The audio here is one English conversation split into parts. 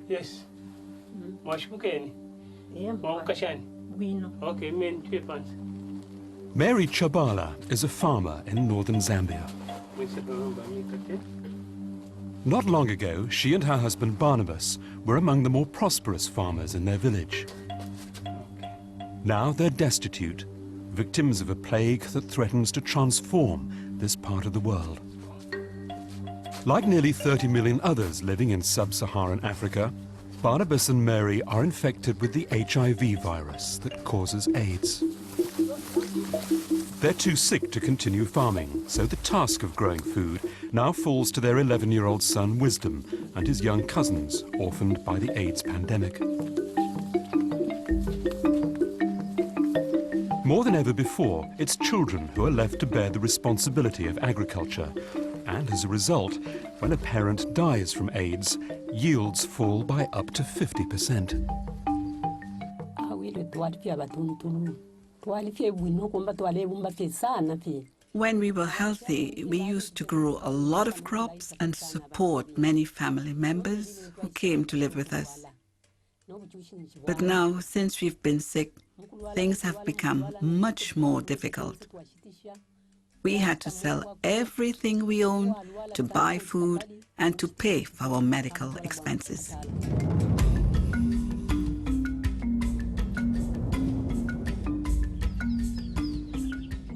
Yes. Mashbukeni. Okay, men pants. Mary Chabala is a farmer in northern Zambia. Not long ago, she and her husband Barnabas were among the more prosperous farmers in their village. Now they're destitute, victims of a plague that threatens to transform this part of the world. Like nearly 30 million others living in sub-Saharan Africa, Barnabas and Mary are infected with the HIV virus that causes AIDS. They're too sick to continue farming, so the task of growing food now falls to their 11-year-old son Wisdom and his young cousins, orphaned by the AIDS pandemic. More than ever before, it's children who are left to bear the responsibility of agriculture. And as a result, when a parent dies from AIDS, yields fall by up to 50%. When we were healthy, we used to grow a lot of crops and support many family members who came to live with us. But now, since we've been sick, things have become much more difficult. We had to sell everything we own to buy food and to pay for our medical expenses.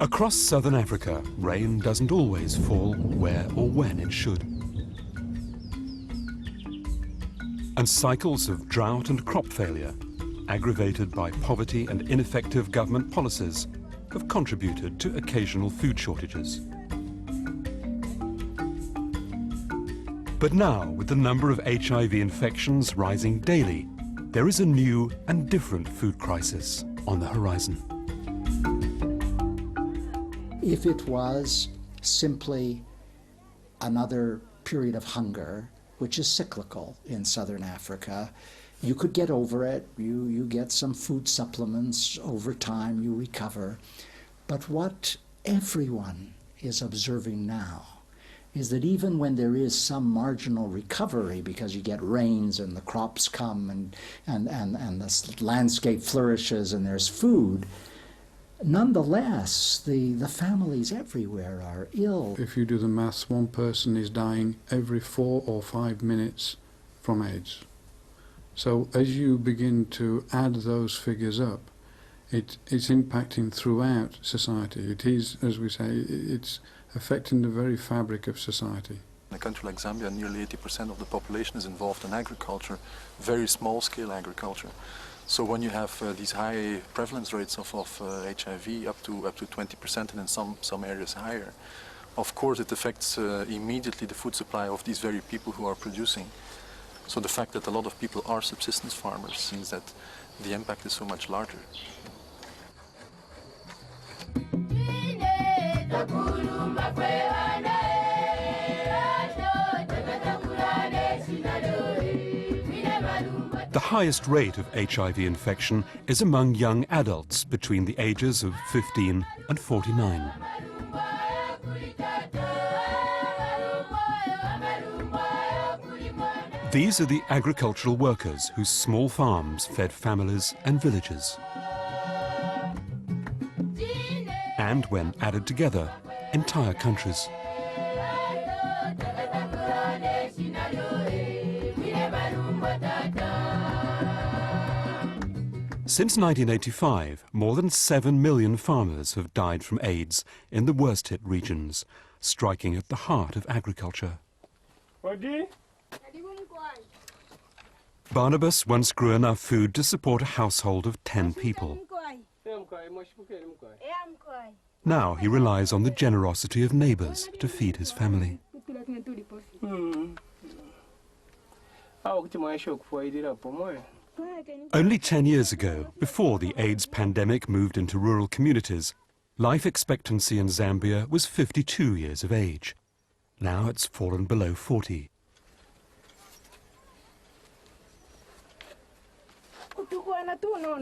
Across southern Africa, rain doesn't always fall where or when it should. And cycles of drought and crop failure, aggravated by poverty and ineffective government policies, have contributed to occasional food shortages. But now, with the number of HIV infections rising daily, there is a new and different food crisis on the horizon. If it was simply another period of hunger, which is cyclical in southern Africa, you could get over it, you get some food supplements, over time you recover. But what everyone is observing now is that even when there is some marginal recovery because you get rains and the crops come and the landscape flourishes and there's food, nonetheless, the families everywhere are ill. If you do the maths, one person is dying every 4 or 5 minutes from AIDS. So as you begin to add those figures up, it's impacting throughout society. It is, as we say, it's affecting the very fabric of society. In a country like Zambia, nearly 80% of the population is involved in agriculture, very small-scale agriculture. So when you have these high prevalence rates of HIV, up to 20%, and in some areas higher, of course it affects immediately the food supply of these very people who are producing. So the fact that a lot of people are subsistence farmers means that the impact is so much larger. The highest rate of HIV infection is among young adults between the ages of 15 and 49. These are the agricultural workers whose small farms fed families and villages. And when added together, entire countries. Since 1985, more than 7 million farmers have died from AIDS in the worst-hit regions, striking at the heart of agriculture. Barnabas once grew enough food to support a household of 10 people. Now he relies on the generosity of neighbours to feed his family. Only 10 years ago, before the AIDS pandemic moved into rural communities, life expectancy in Zambia was 52 years of age. Now it's fallen below 40.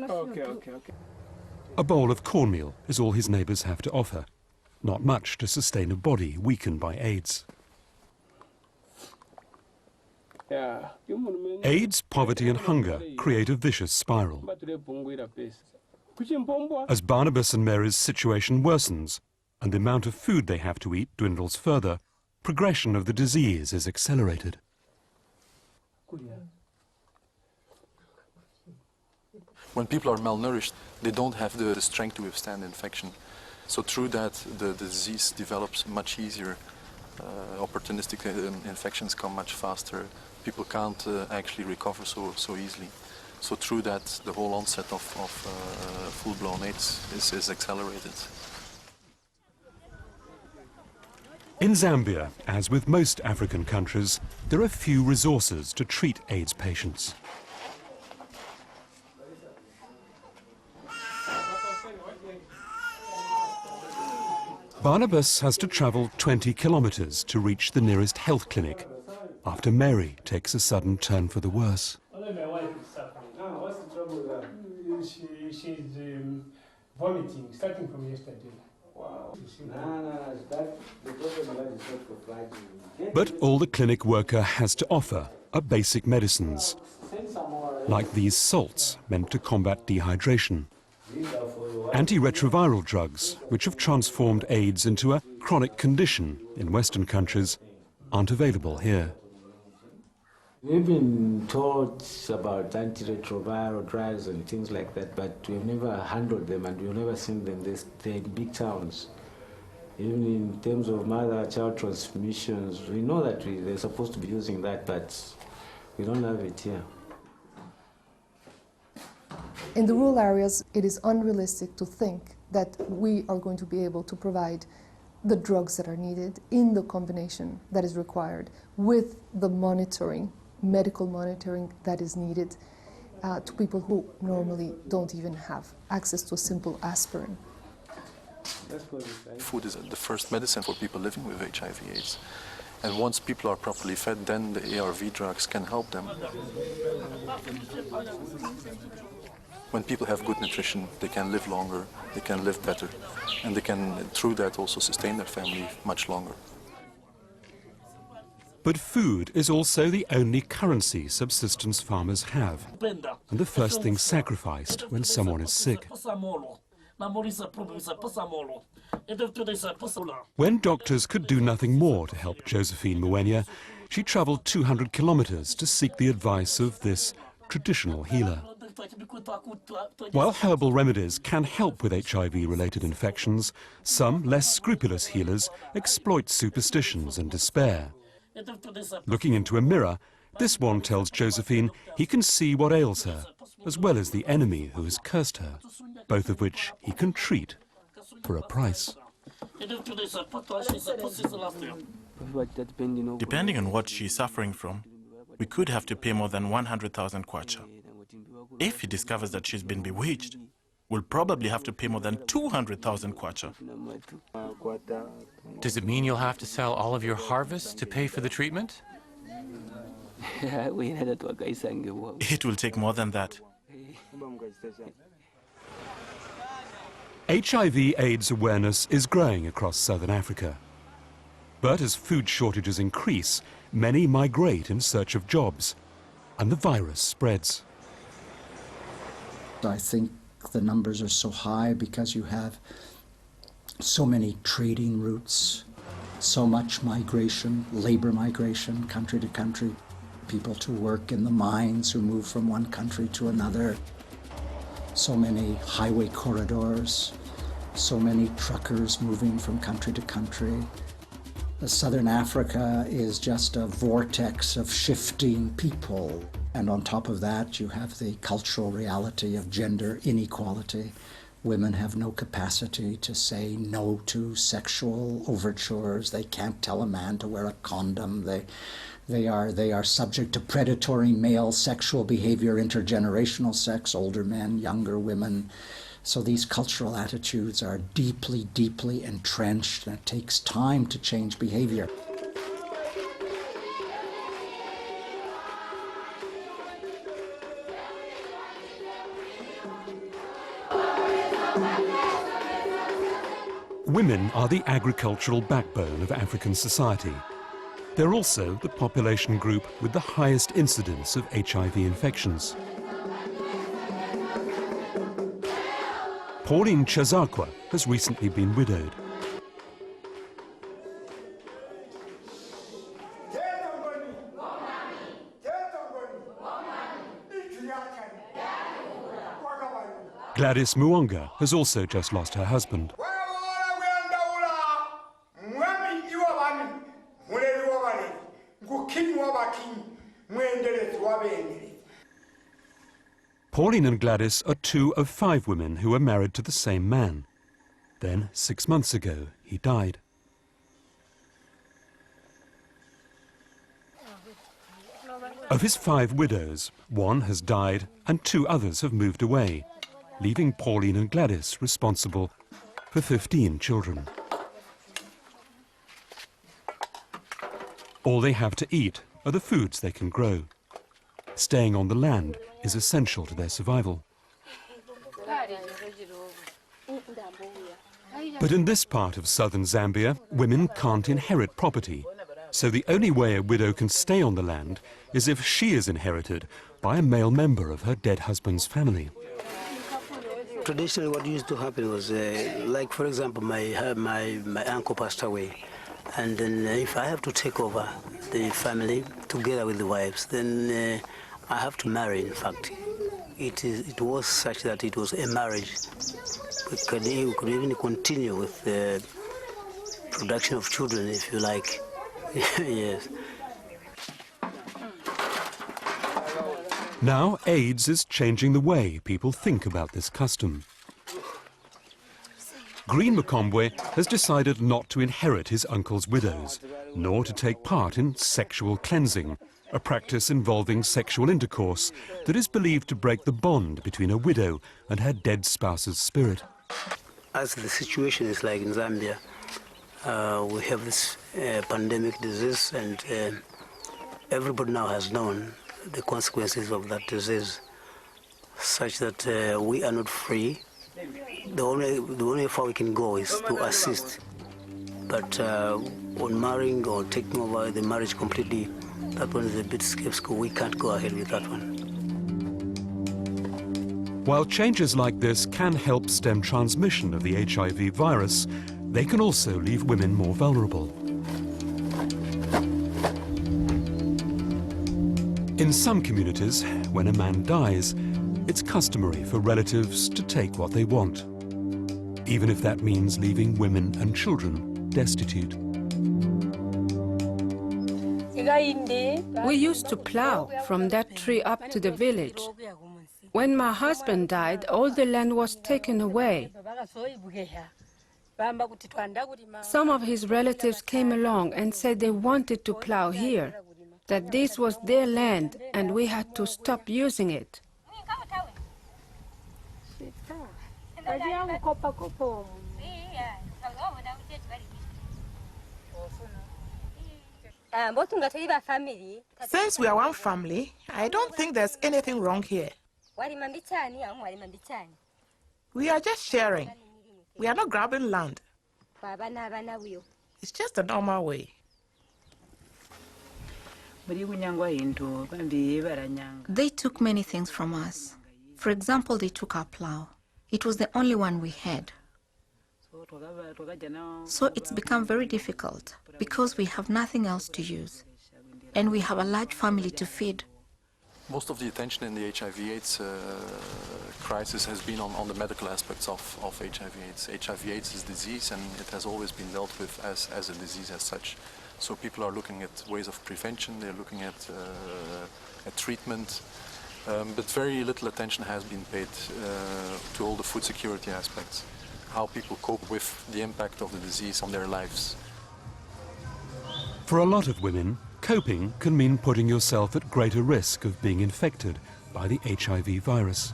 Okay. A bowl of cornmeal is all his neighbours have to offer. Not much to sustain a body weakened by AIDS. AIDS, poverty and hunger create a vicious spiral. As Barnabas and Mary's situation worsens and the amount of food they have to eat dwindles further, progression of the disease is accelerated. When people are malnourished, they don't have the strength to withstand infection. So through that, the disease develops much easier. Opportunistic infections come much faster. People can't actually recover so easily. So through that, the whole onset of full-blown AIDS is accelerated. In Zambia, as with most African countries, there are few resources to treat AIDS patients. Barnabas has to travel 20 kilometers to reach the nearest health clinic after Mary takes a sudden turn for the worse. Although my wife is suffering. What's the trouble with her? She's vomiting, starting from yesterday. Wow. But all the clinic worker has to offer are basic medicines, like these salts meant to combat dehydration. Antiretroviral drugs, which have transformed AIDS into a chronic condition in Western countries, aren't available here. We've been taught about antiretroviral drugs and things like that, but we've never handled them and we've never seen them. They're in big towns. Even in terms of mother-child transmissions, we know that they're supposed to be using that, but we don't have it here. In the rural areas, it is unrealistic to think that we are going to be able to provide the drugs that are needed in the combination that is required with the monitoring, medical monitoring that is needed to people who normally don't even have access to a simple aspirin. Food is the first medicine for people living with HIV/AIDS. And once people are properly fed, then the ARV drugs can help them. When people have good nutrition, they can live longer, they can live better, and they can, through that, also sustain their family much longer. But food is also the only currency subsistence farmers have, and the first thing sacrificed when someone is sick. When doctors could do nothing more to help Josephine Mwenya, she travelled 200 kilometres to seek the advice of this traditional healer. While herbal remedies can help with HIV-related infections, some less scrupulous healers exploit superstitions and despair. Looking into a mirror, this one tells Josephine he can see what ails her, as well as the enemy who has cursed her, both of which he can treat for a price. Depending on what she's suffering from, we could have to pay more than 100,000 kwacha. If he discovers that she's been bewitched, we'll probably have to pay more than 200,000 kwacha. Does it mean you'll have to sell all of your harvest to pay for the treatment? It will take more than that. HIV/AIDS awareness is growing across southern Africa. But as food shortages increase, many migrate in search of jobs, and the virus spreads. I think the numbers are so high because you have so many trading routes, so much migration, labor migration, country to country, people to work in the mines who move from one country to another, so many highway corridors, so many truckers moving from country to country. Southern Africa is just a vortex of shifting people. And on top of that, you have the cultural reality of gender inequality. Women have no capacity to say no to sexual overtures. They can't tell a man to wear a condom. They are subject to predatory male sexual behavior, intergenerational sex, older men, younger women. So these cultural attitudes are deeply, deeply entrenched, and it takes time to change behavior. Women are the agricultural backbone of African society. They're also the population group with the highest incidence of HIV infections. Pauline Chazakwa has recently been widowed. Gladys Muonga has also just lost her husband. Pauline and Gladys are 2 of 5 women who are married to the same man. Then, 6 months ago, he died. Of his 5 widows, 1 has died and 2 others have moved away, leaving Pauline and Gladys responsible for 15 children. All they have to eat are the foods they can grow. Staying on the land is essential to their survival. But in this part of southern Zambia, women can't inherit property. So the only way a widow can stay on the land is if she is inherited by a male member of her dead husband's family. Traditionally, what used to happen was, like, for example, my uncle passed away. And then if I have to take over the family together with the wives, then I have to marry, in fact. It was such that it was a marriage. We could even continue with the production of children, if you like. Yes. Now AIDS is changing the way people think about this custom. Green Mukombwe has decided not to inherit his uncle's widows, nor to take part in sexual cleansing, a practice involving sexual intercourse that is believed to break the bond between a widow and her dead spouse's spirit. As the situation is like in Zambia, we have this pandemic disease, and everybody now has known the consequences of that disease, such that we are not free. The only far we can go is to assist. But on marrying or taking over the marriage completely, that one is a bit skeptical. We can't go ahead with that one. While changes like this can help stem transmission of the HIV virus, they can also leave women more vulnerable. In some communities, when a man dies, it's customary for relatives to take what they want, even if that means leaving women and children destitute. We used to plow from that tree up to the village. When my husband died, all the land was taken away. Some of his relatives came along and said they wanted to plow here, that this was their land and we had to stop using it. Since we are one family, I don't think there's anything wrong here. We are just sharing. We are not grabbing land. It's just a normal way. They took many things from us. For example, they took our plow. It was the only one we had. So it's become very difficult because we have nothing else to use. And we have a large family to feed. Most of the attention in the HIV/AIDS crisis has been on the medical aspects of HIV/AIDS. HIV/AIDS is a disease, and it has always been dealt with as a disease as such. So people are looking at ways of prevention, they're looking at treatment, but very little attention has been paid to all the food security aspects, how people cope with the impact of the disease on their lives. For a lot of women, coping can mean putting yourself at greater risk of being infected by the HIV virus.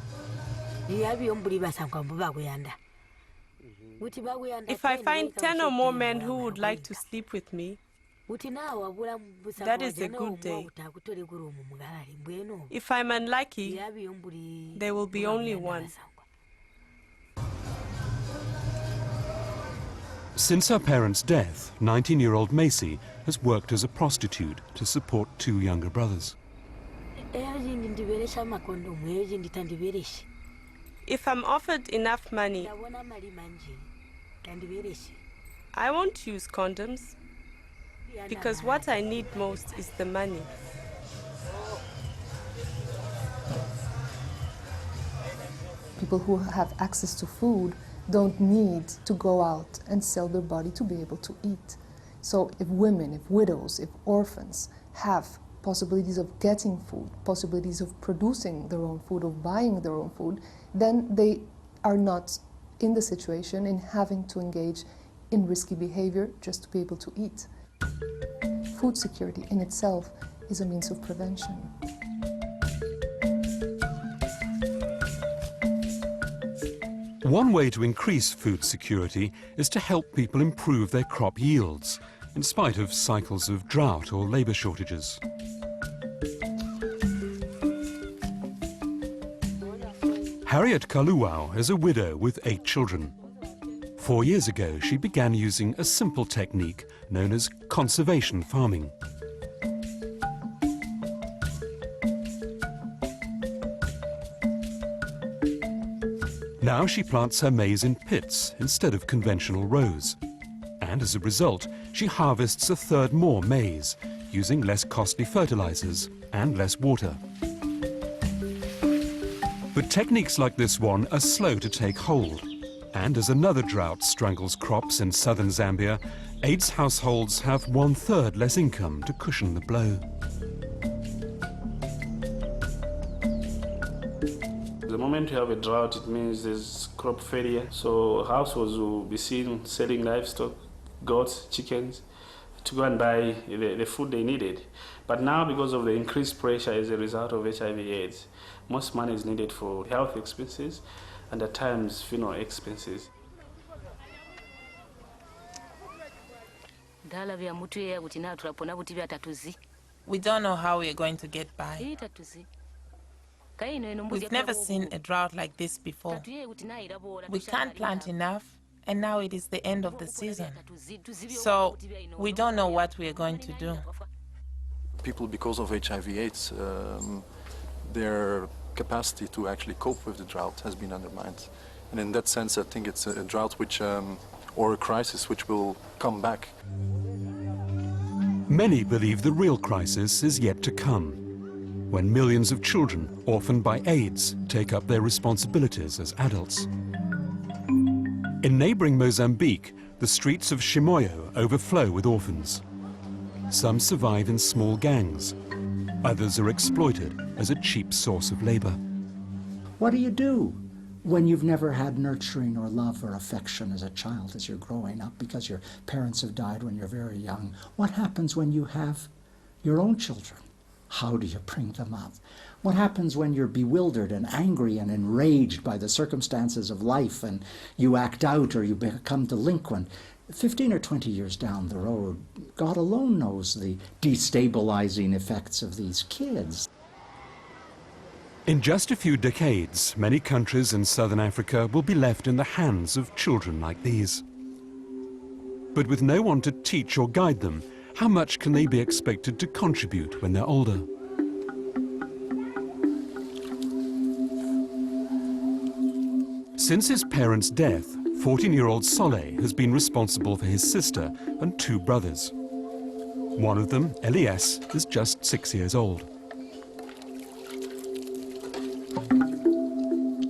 If I find 10 or more men who would like to sleep with me, that is a good day. If I'm unlucky, there will be only one. Since her parents' death, 19-year-old Macy has worked as a prostitute to support 2 younger brothers. If I'm offered enough money, I won't use condoms, because what I need most is the money. People who have access to food don't need to go out and sell their body to be able to eat. So if women, if widows, if orphans have possibilities of getting food, possibilities of producing their own food, of buying their own food, then they are not in the situation in having to engage in risky behavior just to be able to eat. Food security in itself is a means of prevention. One way to increase food security is to help people improve their crop yields, in spite of cycles of drought or labour shortages. Harriet Kaluau is a widow with 8 children. 4 years ago, she began using a simple technique known as conservation farming. Now she plants her maize in pits instead of conventional rows. And as a result, she harvests a third more maize, using less costly fertilizers and less water. But techniques like this one are slow to take hold. And as another drought strangles crops in southern Zambia, AIDS households have 1/3 less income to cushion the blow. The moment you have a drought, it means there's crop failure. So households will be seen selling livestock, goats, chickens, to go and buy the food they needed. But now, because of the increased pressure as a result of HIV/AIDS, most money is needed for health expenses and at times funeral expenses. We don't know how we're going to get by. We've never seen a drought like this before. We can't plant enough, and now it is the end of the season. So we don't know what we are going to do. People, because of HIV/AIDS, their capacity to actually cope with the drought has been undermined. And in that sense, I think it's a drought which, or a crisis which will come back. Many believe the real crisis is yet to come, when millions of children orphaned by AIDS take up their responsibilities as adults. In neighboring Mozambique, the streets of Chimoio overflow with orphans. Some survive in small gangs. Others are exploited as a cheap source of labor. What do when you've never had nurturing or love or affection as a child as you're growing up because your parents have died when you're very young? What happens when you have your own children? How do you bring them up? What happens when you're bewildered and angry and enraged by the circumstances of life and you act out or you become delinquent? 15 or 20 years down the road, God alone knows the destabilizing effects of these kids. In just a few decades, many countries in southern Africa will be left in the hands of children like these. But with no one to teach or guide them, how much can they be expected to contribute when they're older? Since his parents' death, 14-year-old Solé has been responsible for his sister and 2 brothers. One of them, Elias, is just 6 years old.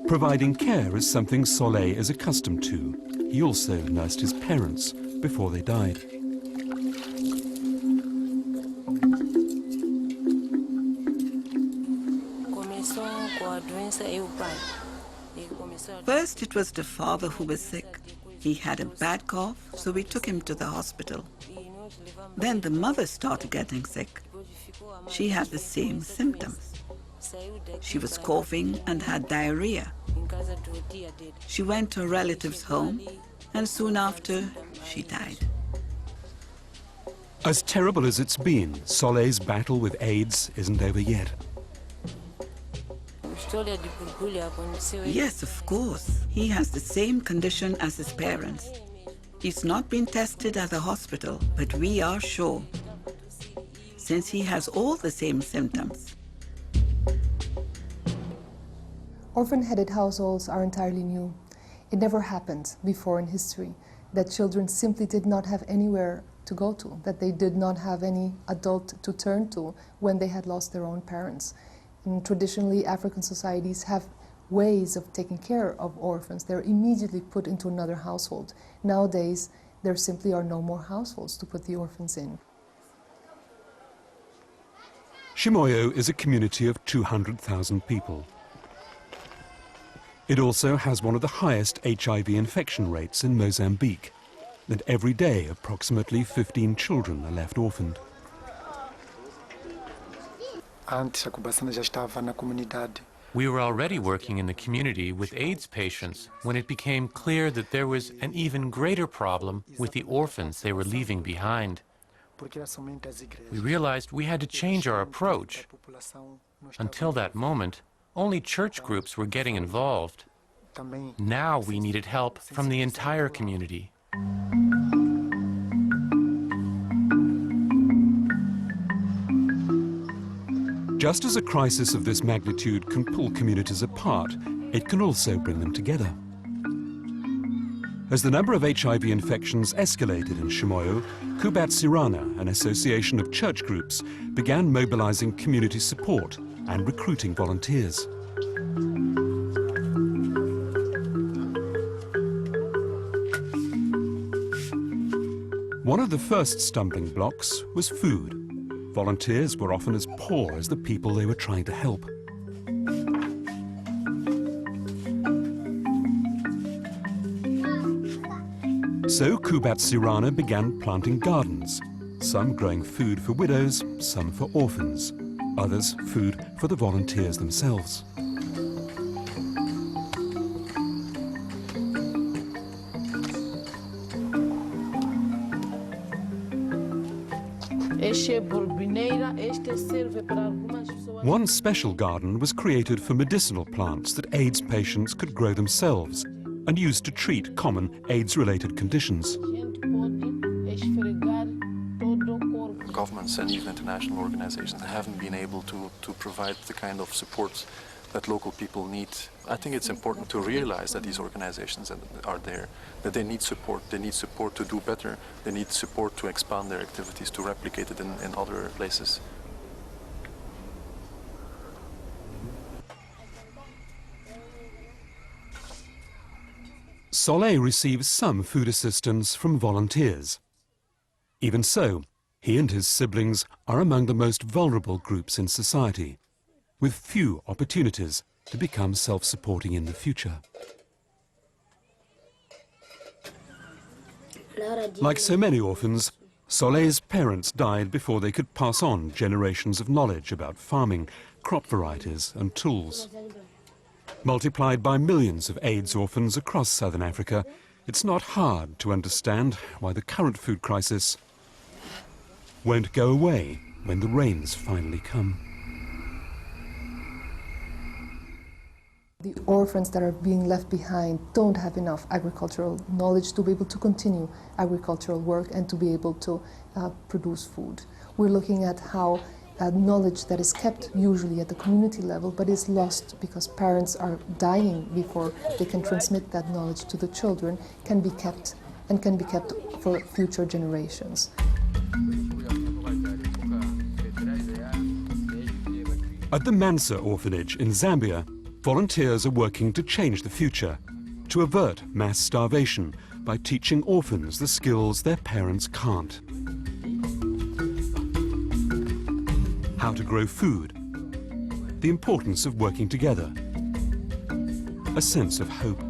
Providing care is something Solé is accustomed to. He also nursed his parents before they died. First, it was the father who was sick. He had a bad cough, so we took him to the hospital. Then the mother started getting sick. She had the same symptoms. She was coughing and had diarrhea. She went to a relative's home, and soon after, she died. As terrible as it's been, Solé's battle with AIDS isn't over yet. Yes, of course. He has the same condition as his parents. He's not been tested at the hospital, but we are sure, since he has all the same symptoms. Orphan-headed households are entirely new. It never happened before in history that children simply did not have anywhere to go to, that they did not have any adult to turn to when they had lost their own parents. And traditionally, African societies have ways of taking care of orphans. They're immediately put into another household. Nowadays, there simply are no more households to put the orphans in. Chimoio is a community of 200,000 people. It also has one of the highest HIV infection rates in Mozambique, and every day approximately 15 children are left orphaned. We were already working in the community with AIDS patients when it became clear that there was an even greater problem with the orphans they were leaving behind. We realized we had to change our approach. Until that moment, only church groups were getting involved. Now we needed help from the entire community. Just as a crisis of this magnitude can pull communities apart, it can also bring them together. As the number of HIV infections escalated in Chimoio, Kubat Sirana, an association of church groups, began mobilizing community support and recruiting volunteers. One of the first stumbling blocks was food. Volunteers were often as poor as the people they were trying to help. So Kubat Sirana began planting gardens, some growing food for widows, some for orphans, others food for the volunteers themselves. One special garden was created for medicinal plants that AIDS patients could grow themselves and use to treat common AIDS-related conditions. Governments and even international organizations haven't been able to provide the kind of support that local people need. I think it's important to realize that these organizations are there, that they need support to do better, they need support to expand their activities, to replicate it in other places. Soleil receives some food assistance from volunteers. Even so, he and his siblings are among the most vulnerable groups in society, with few opportunities to become self-supporting in the future. Like so many orphans, Soleil's parents died before they could pass on generations of knowledge about farming, crop varieties and tools. Multiplied by millions of AIDS orphans across southern Africa, it's not hard to understand why the current food crisis won't go away when the rains finally come. The orphans that are being left behind don't have enough agricultural knowledge to be able to continue agricultural work and to be able to produce food. We're looking at how knowledge that is kept usually at the community level but is lost because parents are dying before they can transmit that knowledge to the children can be kept and can be kept for future generations. At the Mansa orphanage in Zambia, volunteers are working to change the future, to avert mass starvation by teaching orphans the skills their parents can't. How to grow food, the importance of working together, a sense of hope.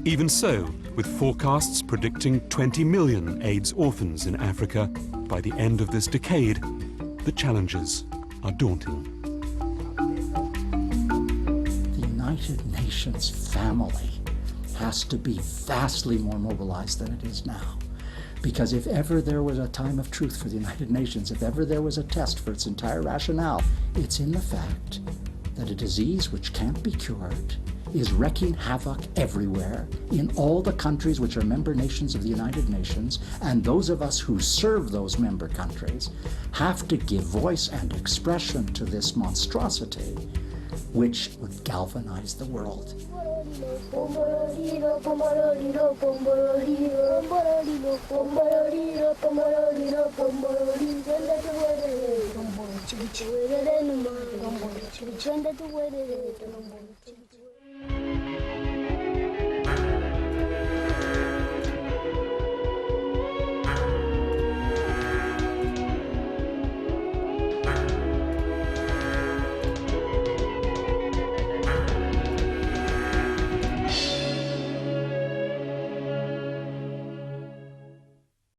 Even so, with forecasts predicting 20 million AIDS orphans in Africa by the end of this decade, the challenges are daunting. The United Nations family has to be vastly more mobilized than it is now. Because if ever there was a time of truth for the United Nations, if ever there was a test for its entire rationale, it's in the fact that a disease which can't be cured is wreaking havoc everywhere in all the countries which are member nations of the United Nations, and those of us who serve those member countries have to give voice and expression to this monstrosity, which would galvanize the world.